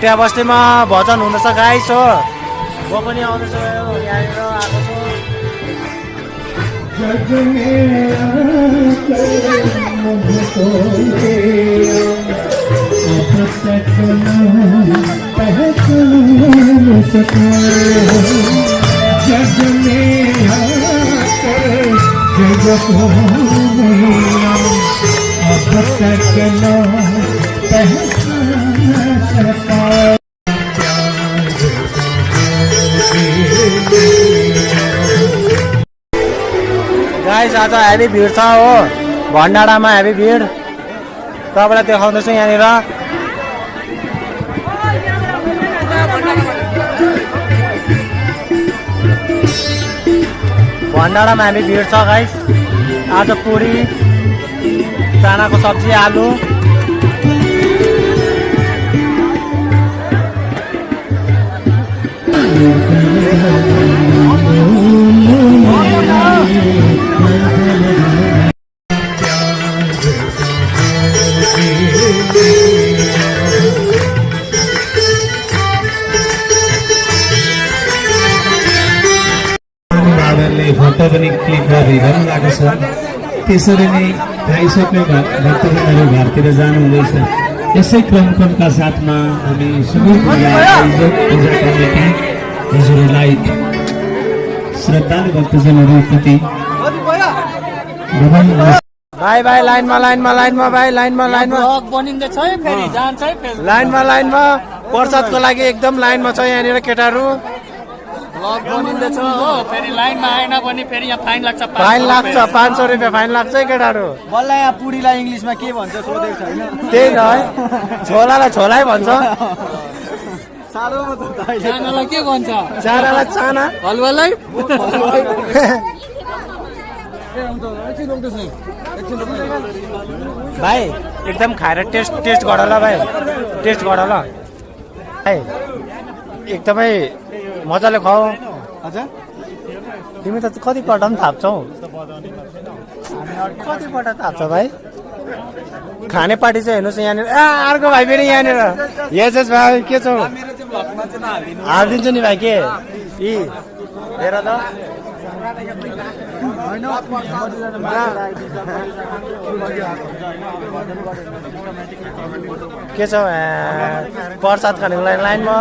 त्यहाँ बस्तीमा भजन हुँदैछ गाइस हो म पनि आउँदैछु यहाँनिर आएको गाइस आज हेभी भिड छ हो भण्डारामा हेभी भिड तपाईलाई देखाउँदैछु यहाँनिर भण्डारामा हेभी भिड छ गाइस आज पुरी चानाको सब्जी आलु फोटो पनि क्लिक गरिरहनु भएको छ त्यसरी नै खाइसक्ने भक्तजनहरू घरतिर जानुहुँदैछ यसै क्रमका साथमा हामी सुदूर पूजा कमिटी हजुरहरूलाई श्रद्धालु भक्तजनहरूप्रति भाइ भाइ लाइनमा लाइनमा लाइनमा भाइ लाइनमा लाइनमा बनिँदैछ है फेरि जान्छ है फेरि लाइनमा लाइनमा प्रसादको लागि एकदम लाइनमा छ यहाँनिर केटाहरू ब्लग बनिँदैछ हो फेरि लाइनमा आएन भने फेरि यहाँ फाइन लाग्छ फाइन लाग्छ 500 रुपियाँ फाइन लाग्छ है केटाहरू बल्ल यहाँ पुरीलाई इङ्ग्लिसमा के भन्छ सोधेको छैन त्यही त है छोलालाई छोलै भन्छ साह्रोमा त चानालाई के भन्छ चानालाई चाना हलुवालाई भाइ एकदम खाएर टेस्ट गर ल भाइ टेस्ट गर ल भाइ एकदमै मजाले खुवाऊ हजुर तिमी त कतिपल्ट पनि थाप्छौ कतिपल्ट थाप्छ भाइ खाने पार्टी चाहिँ हेर्नुहोस् यहाँनिर अर्को भाइ फेरि यहाँनिर यस भाइ के छौ हालिदिन्छु नि भाइ के हेर त के छ प्रसाद खानेको लागि लाइनमा